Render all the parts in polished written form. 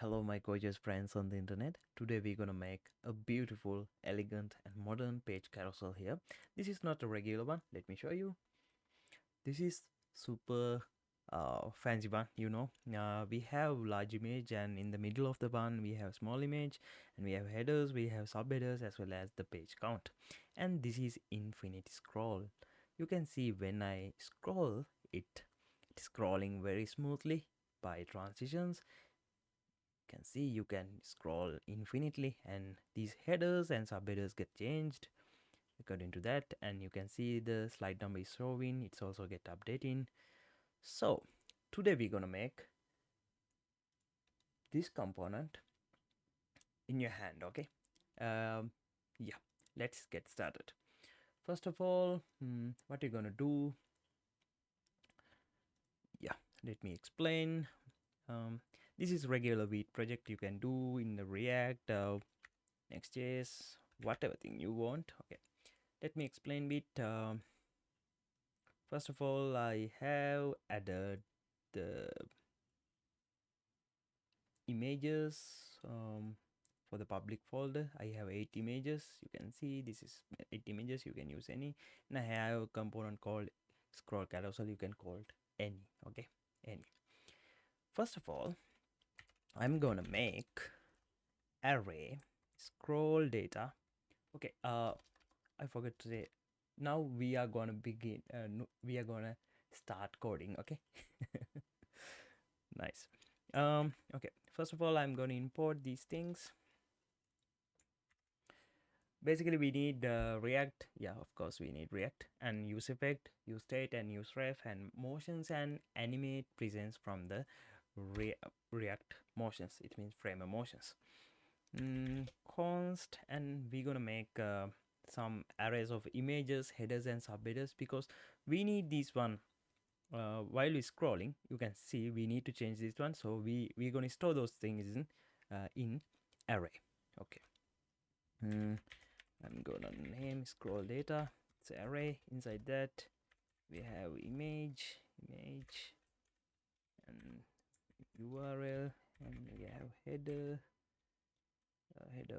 Hello, my gorgeous friends on the internet. Today we're gonna make a beautiful, elegant, and modern page carousel here. This is not a regular one. Let me show you. This is super fancy one. We have large image, and in the middle of the one we have small image, and we have headers, we have subheaders, as well as the page count. And this is infinite scroll. You can see when I scroll it's scrolling very smoothly by transitions. Can see you can scroll infinitely, and these headers and subheaders get changed according to that, and you can see the slide number is showing, it's also get updating. So today we're gonna make this component in your hand. Okay, yeah, let's get started. First of all, what you're gonna do, yeah, let me explain. um, this is regular Vite project you can do in the React, Next.js, whatever thing you want. Okay, let me explain it. First of all, I have added the images for the public folder. I have 8 images. You can see this is 8 images. You can use any, and I have a component called scroll carousel. You can call it any. Okay, any. First of all, I'm gonna make array scroll data. Okay, I forgot to say. Now we are gonna begin. We are gonna start coding. Okay. Nice. Okay, first of all, I'm going to import these things. Basically we need React. Yeah, of course we need React, and use effect, use state, and use ref, and motions, and animate presence from the React motions. It means frame motions. Const, and we're gonna make some arrays of images, headers, and subheaders, because we need this one. While we're scrolling, you can see we need to change this one, so we're going to store those things in array. Okay. I'm gonna name scroll data. It's array. Inside that we have image, and URL, and we have header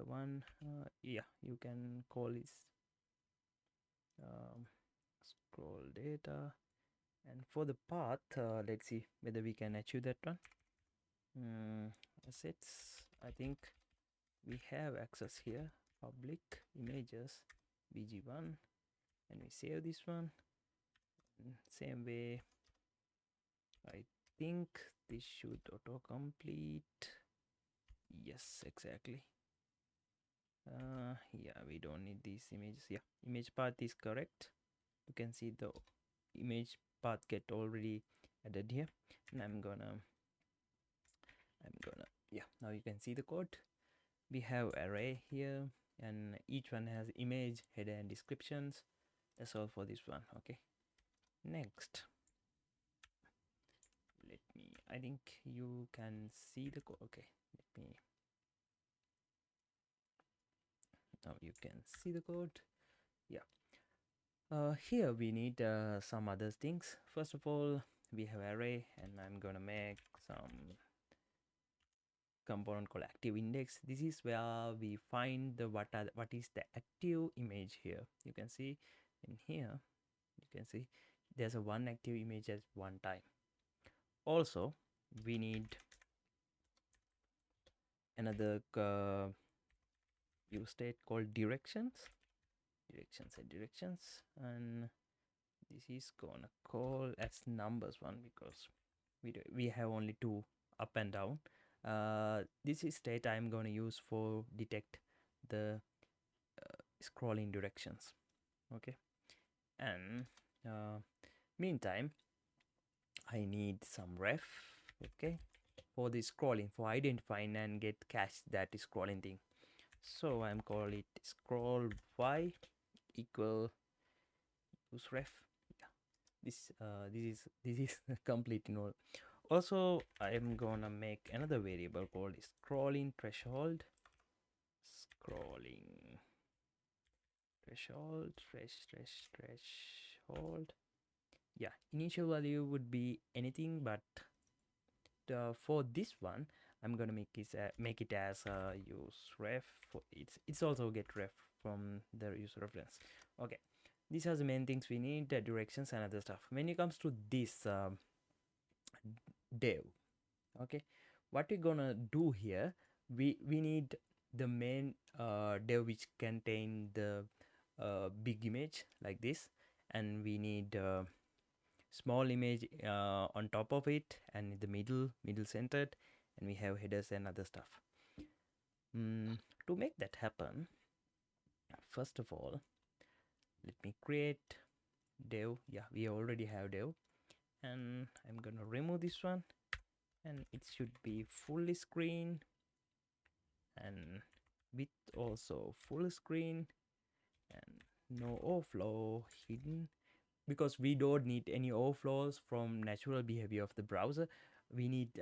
one. Yeah, you can call this um, scroll data. And for the path, let's see whether we can achieve that one. Assets, I think we have access here. Public images bg1, and we save this one. Same way, I think this should auto complete. Yes, exactly. Yeah, we don't need these images. Yeah, image path is correct. You can see the image path get already added here, and I'm gonna yeah, now you can see the code. We have array here, and each one has image, header, and descriptions. That's all for this one. Okay, next, let me, I think you can see the code. Okay, let me, now you can see the code. Yeah, here we need some other things. First of all, we have array, and I'm gonna make some component called active index. This is where we find the what is the active image here. You can see in here, you can see there's a one active image at one time. Also, we need another use state called directions, and this is gonna call as numbers one, because we have only two, up and down. This is state I'm gonna use for detect the scrolling directions. Okay, and uh, meantime I need some ref. Okay, for the scrolling, for identifying and get catch that scrolling thing. So I'm call it scroll y equal use ref. Yeah, this is complete in all. Also, I'm gonna make another variable called scrolling threshold. Scrolling threshold. Yeah, initial value would be anything, but for this one I'm gonna make it as use ref. It's also get ref from the user reference. Okay, these are the main things we need: the directions and other stuff. When it comes to this div, okay, what we're gonna do here, we need the main div which contain the big image like this, and we need small image on top of it, and in the middle centered, and we have headers and other stuff. To make that happen, first of all, let me create div. Yeah, we already have div, and I'm gonna remove this one, and it should be fully screen, and width also full screen, and no overflow hidden, because we don't need any overflows from natural behavior of the browser. We need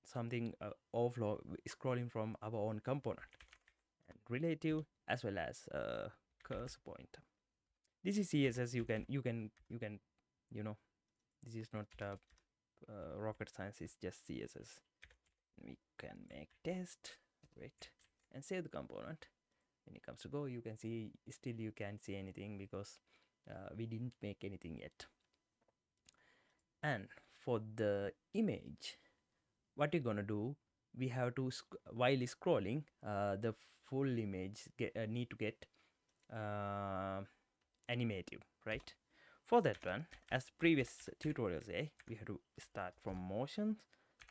something overflow scrolling from our own component, and relative as well as cursor pointer. This is CSS. You can you know, this is not rocket science. It's just CSS. We can make test, wait, and save the component. When it comes to go, you can see still you can't see anything because we didn't make anything yet. And for the image, what you're gonna do, we have to while scrolling the full image need to get animative, right? For that one, as previous tutorials say, we have to start from motions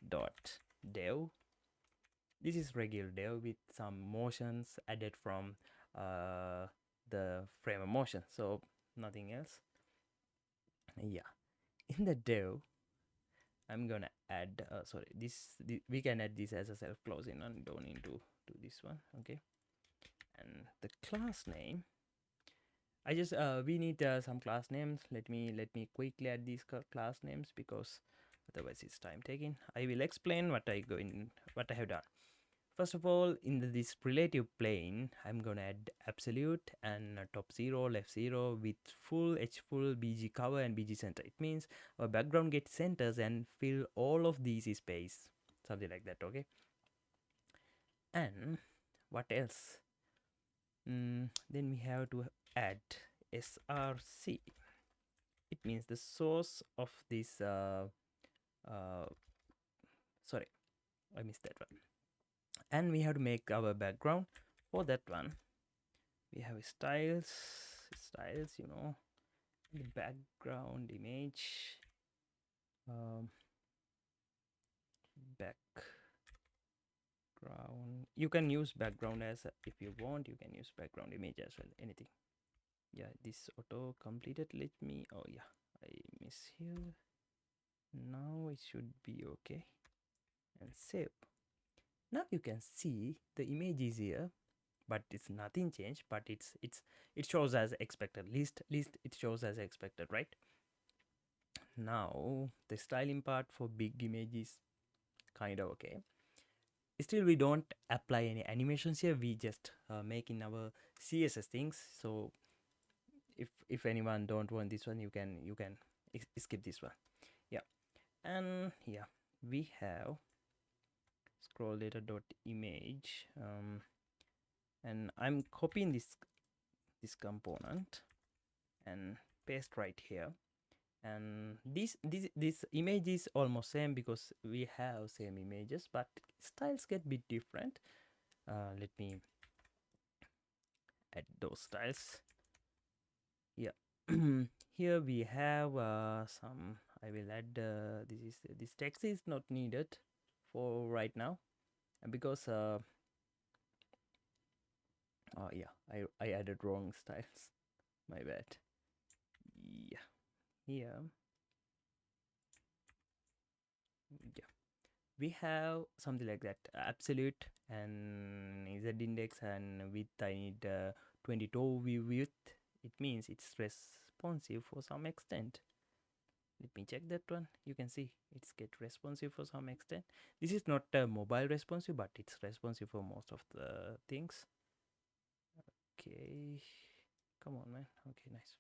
dot dev. This is regular dev with some motions added from the frame of motion, so nothing else. Yeah, in the dev, I'm gonna add sorry, we can add this as a self closing, and don't need to do this one. Okay, and the class name, I just we need some class names. Let me quickly add these class names, because otherwise it's time taking. I will explain what I have done. First of all, in this relative plane, I'm gonna add absolute and top 0, left 0 with full H full BG cover and BG center. It means our background gets centers and fill all of these space, something like that. Okay. And what else? Then we have to add src. It means the source of this. Sorry, I missed that one. And we have to make our background. For that one, we have styles, you know, the background image, background. You can use background as if you want. You can use background image as well. Anything. Yeah, this auto completed. Let me. Oh yeah, I miss here. Now it should be okay. And save. Now you can see the image is here, but it's nothing changed, but it shows as expected. Least it shows as expected, right? Now the styling part for big image is kind of okay. Still, we don't apply any animations here. We just make in our CSS things. So if anyone don't want this one, you can skip this one. Yeah. And yeah, we have scroll data dot image, and I'm copying this component and paste right here. And this image is almost same because we have same images, but styles get bit different. Let me add those styles. Yeah. Here we have some. I will add this text is not needed for right now, and because oh yeah, I added wrong styles. My bad. Yeah. Here, yeah, we have something like that, absolute and z index, and width I need 22 view width. It means it's responsive for some extent. Let me check that one. You can see it's get responsive for some extent. This is not mobile responsive, but it's responsive for most of the things. Okay, come on man. Okay, nice.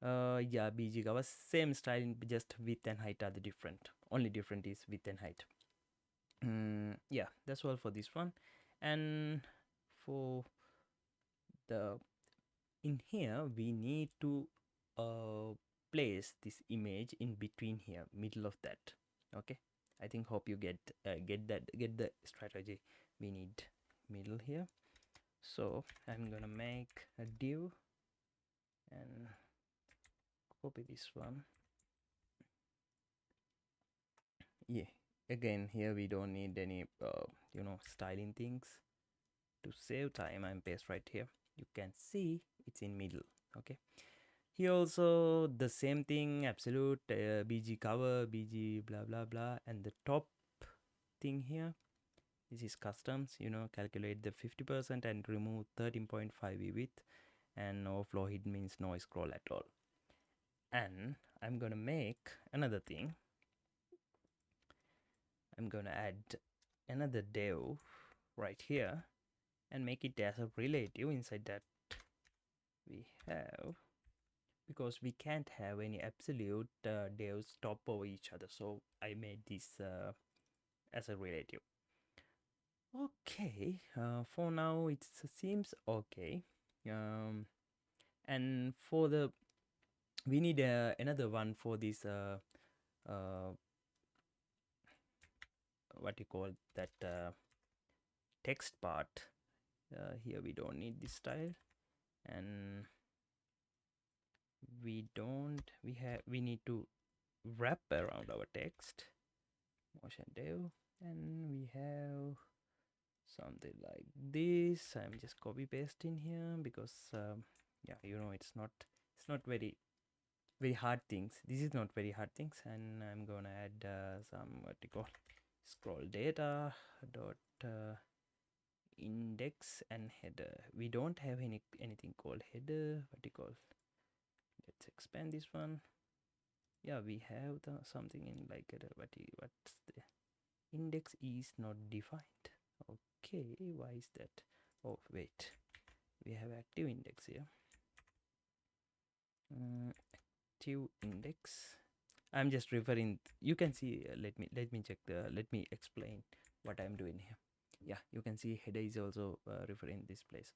Yeah, BG cover same style, just width and height are the different. Only different is width and height. yeah, that's all for this one. And for the in here we need to uh, place this image in between here, middle of that. Okay, I think hope you get the strategy. We need middle here, so I'm gonna make a div and copy this one. Yeah, again here we don't need any styling things. To save time, I'm paste right here. You can see it's in middle. Okay, here also the same thing, absolute bg cover, bg blah blah blah, and the top thing here, this is customs, calculate the 50% and remove 13.5 width, and no flow hidden means no scroll at all. And I'm gonna make another thing. I'm gonna add another div right here and make it as a relative. Inside that we have, because we can't have any absolute divs top over each other, so I made this as a relative. Okay, for now it seems okay. And for the we need another one for this what you call that text part. Here we don't need this style, and we need to wrap around our text, motion div, and we have something like this. I'm just copy paste in here because yeah, it's not very hard things. This is not very hard things. And I'm gonna add some what you call scroll data dot index and header. We don't have anything called header. What you call, let's expand this one. Yeah, we have the something in like what's the index is not defined. Okay, why is that? Oh wait, we have active index here. Active index, I'm just referring, you can see let me explain what I'm doing here. Yeah, you can see header is also referring this place.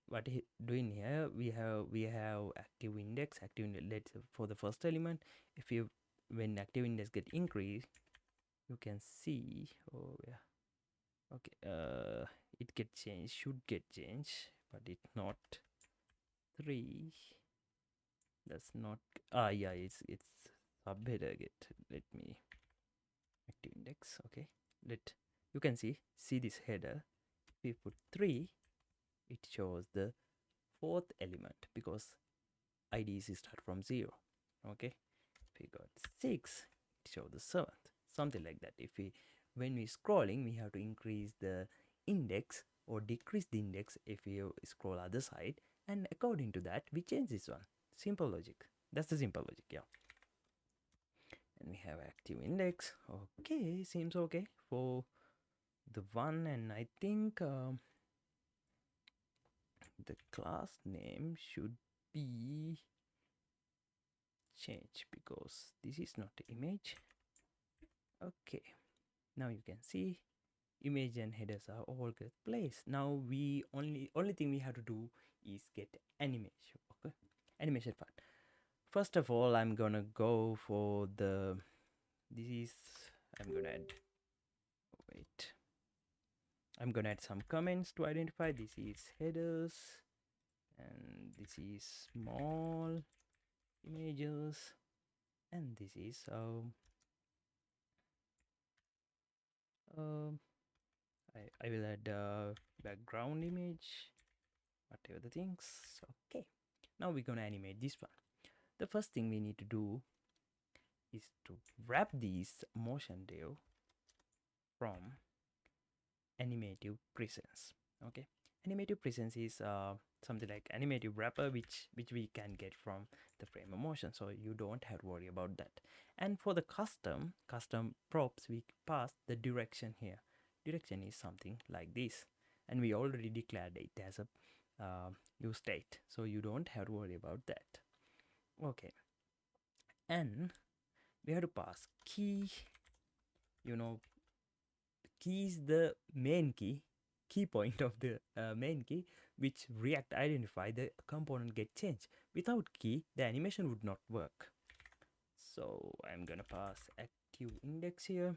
What doing here, we have active index. Let's for the first element, if you when active index get increased, you can see, oh yeah, okay, it get changed, should get changed, but it's not 3. That's not, yeah, it's subheader get, let me active index. Okay, let you can see this header. If we put 3, it shows the 4th element because IDs start from 0. Okay, if we got 6, it shows the 7th, something like that. If we when we scrolling, we have to increase the index or decrease the index if we scroll other side, and according to that we change this one. Simple logic. That's the simple logic. Yeah, and we have active index. Okay, seems okay for the one. And I think the class name should be changed because this is not the image. Okay, now you can see image and headers are all get placed. Now we only thing we have to do is get animation. Okay, animation part. First of all, I'm gonna go for the this is I'm gonna add, wait, I'm gonna add some comments to identify this is headers and this is small images, and this is um I will add background image, whatever the things. Okay, now we're gonna animate this one. The first thing we need to do is to wrap these motion div from animative presence. Okay, animative presence is something like animative wrapper which we can get from the frame of motion, so you don't have to worry about that. And for the custom props, we pass the direction here. Direction is something like this, and we already declared it as a use state, so you don't have to worry about that. Okay, and we have to pass key, key is the main key point of the main key, which React identify the component get changed. Without key, the animation would not work. So I'm gonna pass active index here,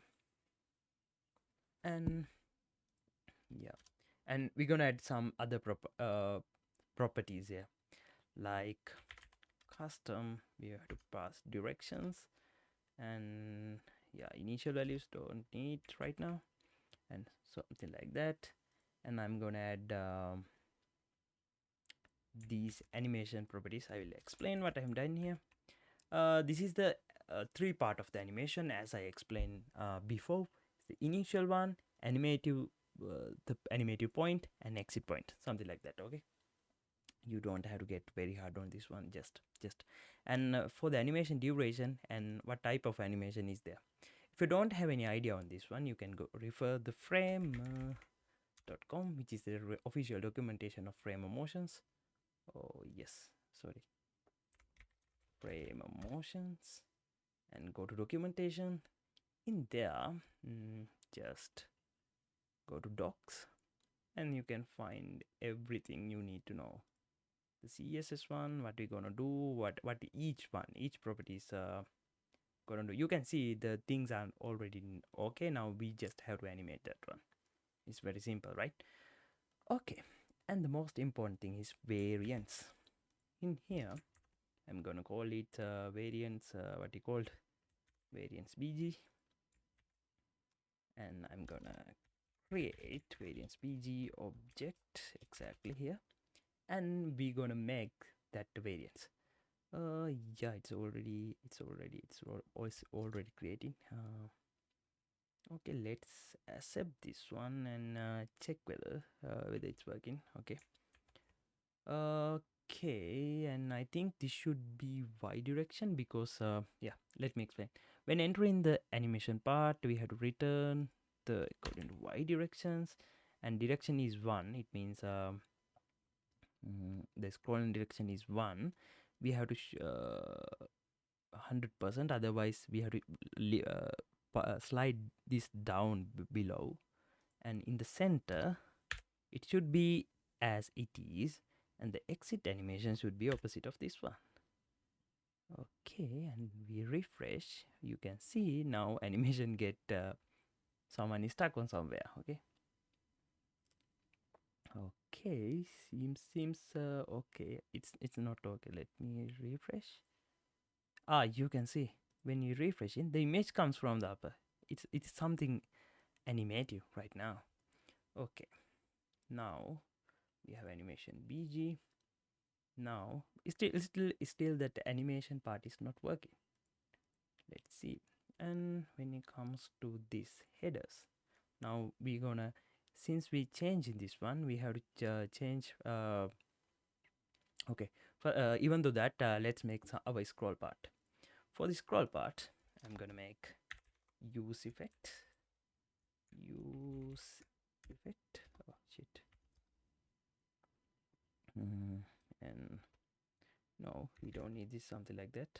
and yeah, and we're gonna add some other properties here, like custom. We have to pass directions, and yeah, initial values don't need right now, and something like that. And I'm gonna add these animation properties. I will explain what I have done here. This is the three part of the animation as I explained before. The initial one, animative, the animative point, and exit point, something like that. Okay, you don't have to get very hard on this one. Just and for the animation duration and what type of animation is there. If you don't have any idea on this one, you can go refer the frame.com, which is the official documentation of frame of motions. Oh yes, sorry, frame of motions, and go to documentation. In there, just go to docs, and you can find everything you need to know. The CSS one, what we're gonna do, what each property is gonna do. You can see the things are already okay. Now we just have to animate that one. It's very simple, right? Okay, and the most important thing is variance. In here, I'm gonna call it variance, what you called variance bg, and I'm gonna create variance bg object exactly here, and we're gonna make that variance. Yeah, it's already creating. Okay, let's accept this one and check whether it's working. Okay. Okay, and I think this should be y direction because yeah, let me explain. When entering the animation part, we have to return the according to y directions, and direction is 1. It means the scrolling direction is 1. We have to 100%, otherwise we have to slide this down below, and in the center it should be as it is, and the exit animation should be opposite of this one. Okay, and we refresh. You can see now animation get someone is stuck on somewhere. Okay. Okay, seems okay. It's not okay. Let me refresh. You can see when you refresh it, the image comes from the upper. It's something animative right now. Okay, now we have animation bg. Now still that animation part is not working. Let's see. And when it comes to this headers, now we're gonna, since we change in this one, we have to change okay, for even though that let's make our scroll part. For the scroll part, I'm gonna make use effect. Oh shit. And no, we don't need this, something like that.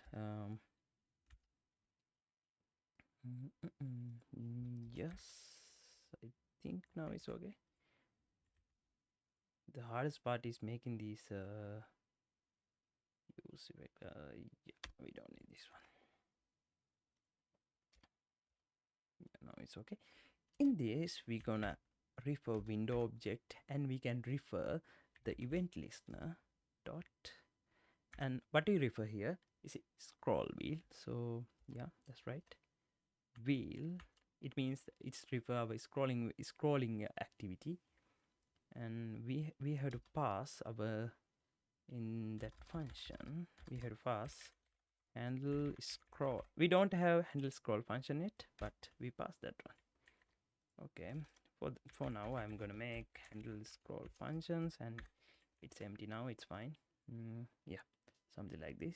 Yes, I think now it's okay. The hardest part is making these use effect. Yeah, we don't need this one. Yeah, now it's okay. In this, we're gonna refer window object, and we can refer the event listener dot, and what we refer here is a scroll wheel. So yeah, that's right, wheel. It means it's refer our scrolling activity, and we have to pass our, in that function we have to pass handle scroll. We don't have handle scroll function yet, but we pass that one. Okay, for now I'm gonna make handle scroll functions, and it's empty now. It's fine. Yeah, something like this.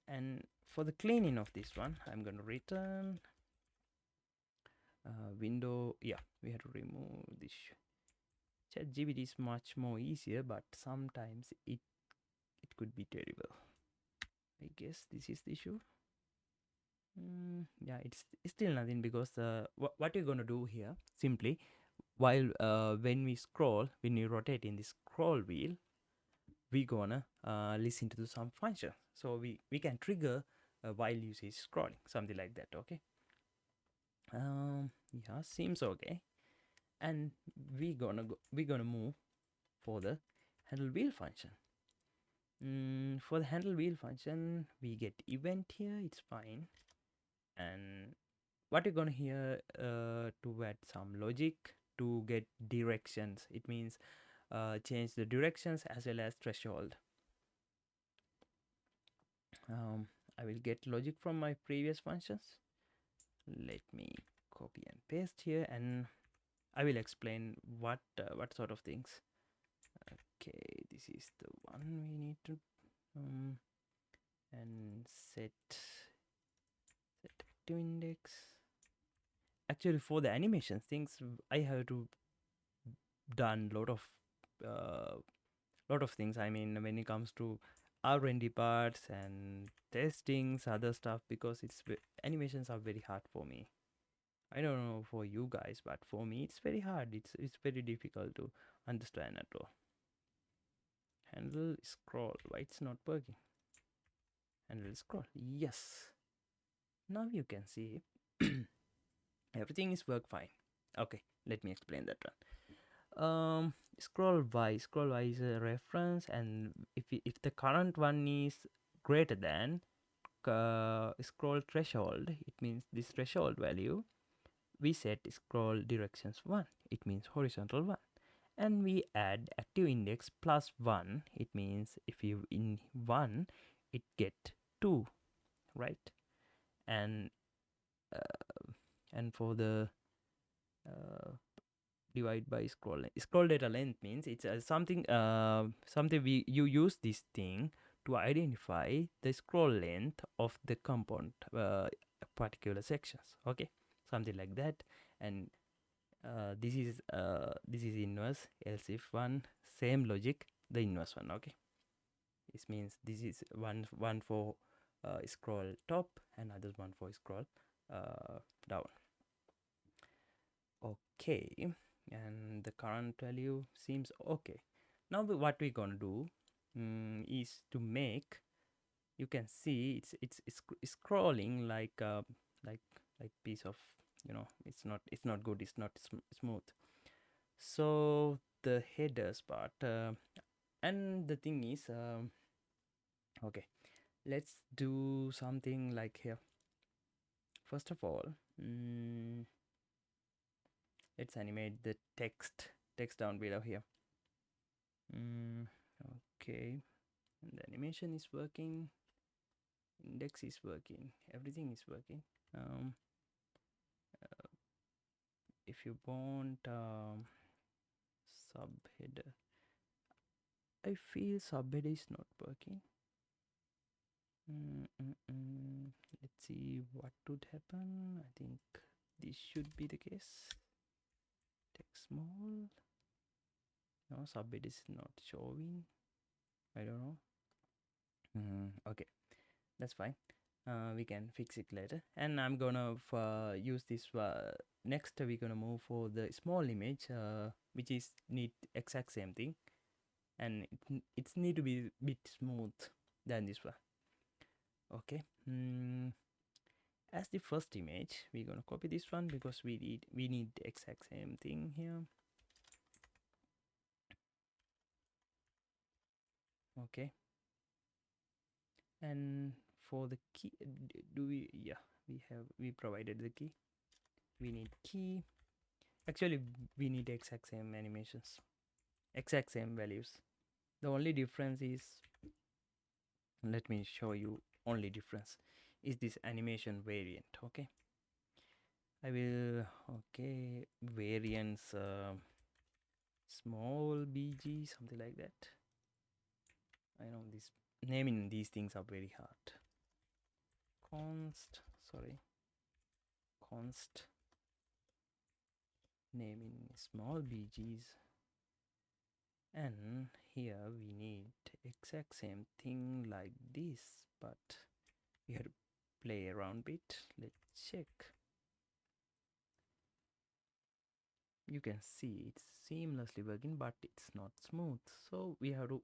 And for the cleaning of this one, I'm gonna return window. Yeah, we have to remove this. ChatGPT is much more easier, but sometimes it could be terrible. I guess this is the issue. Yeah, it's still nothing because what you're gonna do here simply while when we scroll, when you rotate in the scroll wheel, we gonna listen to some function. So we can trigger while you see scrolling, something like that. Okay. Yeah, seems okay. And we gonna move for the handle wheel function. For the handle wheel function, we get event here. It's fine. And what you're gonna hear to add some logic to get directions. It means change the directions as well as threshold. I will get logic from my previous functions. Let me copy and paste here, and I will explain what sort of things. Okay, this is the one we need to and set active index. Actually, for the animation things, I have to done uh, lot of things. I mean, when it comes to R&D parts and testings, other stuff, because animations are very hard for me. I don't know for you guys, but for me it's very hard. It's very difficult to understand at all. Handle scroll. Why it's not working? Handle scroll. Yes. Now you can see everything is work fine. Okay, let me explain that one. Scroll by is a reference, and if the current one is greater than scroll threshold, it means this threshold value, we set scroll directions 1, it means horizontal 1, and we add active index plus 1, it means if you in 1 it get 2, right? And for the uh, divide by scroll data length means it's something you use this thing to identify the scroll length of the component particular sections. Okay, something like that. And this is inverse, else if one, same logic, the inverse one. Okay, this means this is one for scroll top and others one for scroll down. Okay, and the current value seems okay. Now what we're gonna do is to make, you can see it's scrolling like like piece of, it's not good, it's not smooth. So the headers part and the thing is okay, let's do something like here. First of all, let's animate the text down below here. Okay, and the animation is working, index is working, everything is working. If you want subheader, I feel subheader is not working. Let's see what would happen. I think this should be the case. Text small. No, subheader is not showing. I don't know. Okay, that's fine. We can fix it later, and I'm gonna use this next. We're gonna move for the small image which is need exact same thing, and it's need to be bit smooth than this one. Okay, as the first image we're gonna copy this one because we need the exact same thing here. Okay, and for the key, do we, yeah, we provided the key. We need key. Actually, we need exact same animations, exact same values. The only difference is, let me show you, only difference is this animation variant. Okay, I will, okay, variants small bg, something like that. I know this naming these things are very hard. Const naming small bgs, and here we need exact same thing like this, but we have to play around bit. Let's check. You can see it's seamlessly working, but it's not smooth, so we have to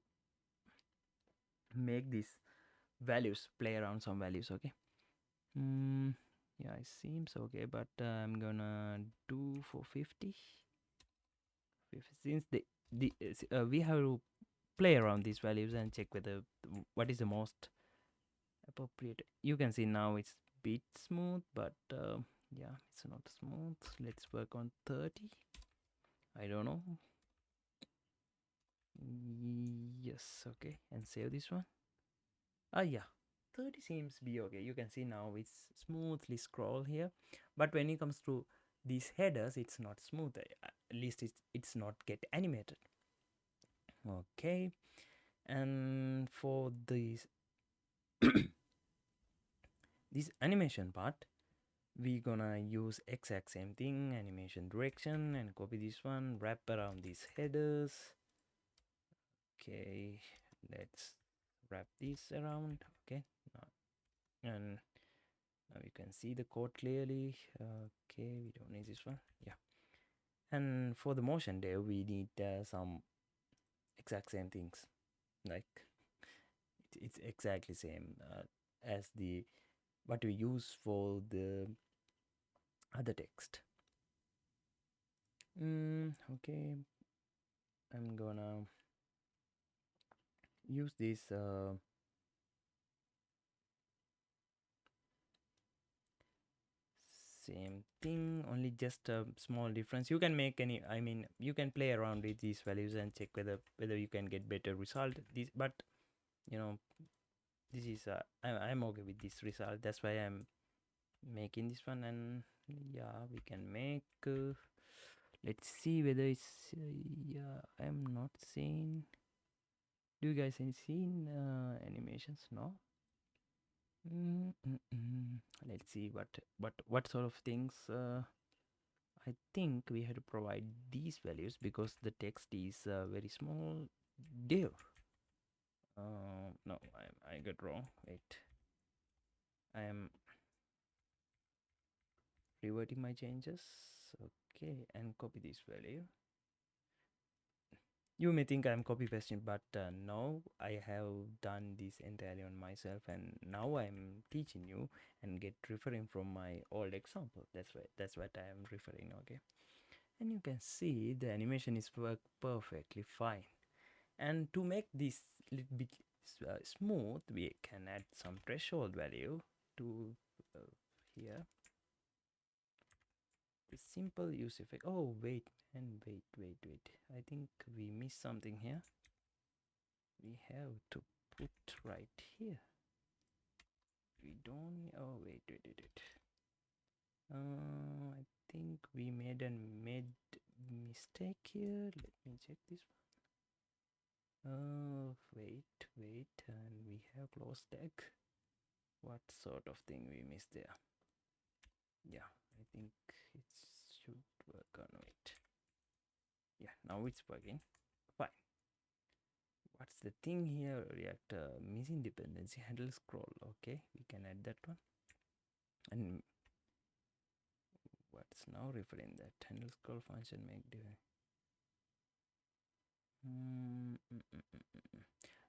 make these values play around some values. Okay. Yeah, it seems okay, but I'm gonna do for 50. Since we have to play around these values and check whether what is the most appropriate. You can see now it's bit smooth, but yeah, it's not smooth. Let's work on 30. I don't know. Yes, okay, and save this one. Yeah, 30 seems to be okay. You can see now it's smoothly scroll here, but when it comes to these headers, it's not smooth. At least it's not get animated. Okay, and for this animation part, we gonna use exact same thing, animation direction, and copy this one, wrap around these headers. Okay, let's wrap this around. Okay, now, and now you can see the code clearly. Okay, we don't need this one. Yeah, and for the motion there, we need some exact same things, like it's exactly same as the what we use for the other text. Okay, I'm gonna use this same thing, only just a small difference. You can make any, I mean, you can play around with these values and check whether you can get better result. This, but you know, this is I'm okay with this result. That's why I'm making this one. And yeah, we can make. Let's see whether it's. Yeah, I'm not seeing. Do you guys seen animations? No. Let's see what sort of things. I think we had to provide these values because the text is very small. There. No, I got wrong. Wait. I am reverting my changes. Okay, and copy this value. You may think I'm copy pasting, but no, I have done this entirely on myself, and now I'm teaching you and get referring from my old example. That's what I am referring. Okay, and you can see the animation is work perfectly fine. And to make this little bit smooth, we can add some threshold value to here. The simple use effect. Oh wait, and wait. I think we missed something here. We have to put right here. We don't. Oh wait. I think we made a mistake here. Let me check this one. Wait, and we have closed tag. What sort of thing we missed there? Yeah, I think it should work on it. Yeah, now it's working fine. What's the thing here? React missing dependency handle scroll. Okay, we can add that one. And what's now referring that handle scroll function make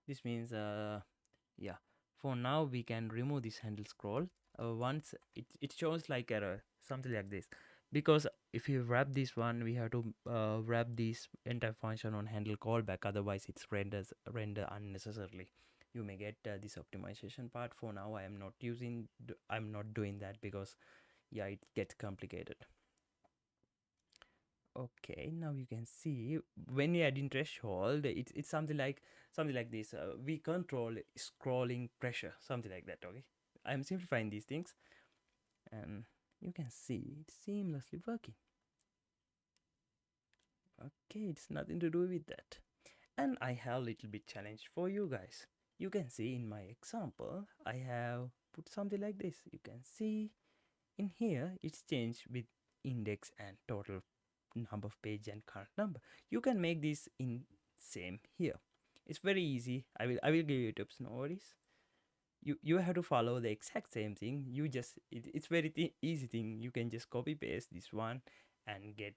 this means yeah, for now we can remove this handle scroll once it shows like error, something like this, because if you wrap this one, we have to wrap this entire function on handle callback, otherwise it's render unnecessarily. You may get this optimization part. For now I'm not doing that because yeah, it gets complicated. Okay, now you can see when we add in threshold, it's something like this. We control scrolling pressure, something like that. Okay, I'm simplifying these things, and you can see it's seamlessly working. Okay, it's nothing to do with that. And I have a little bit challenge for you guys. You can see in my example, I have put something like this. You can see in here, it's changed with index and total number of page and current number. You can make this in same here. It's very easy. I will give you tips, no worries. you have to follow the exact same thing. It's very easy thing. You can just copy paste this one and get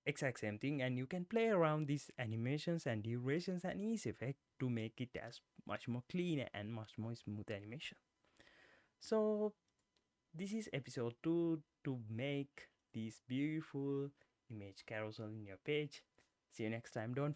exact same thing, and you can play around these animations and durations and ease effect to make it as much more clean and much more smooth animation. So this is episode 2 to make this beautiful image carousel in your page. See you next time. Don't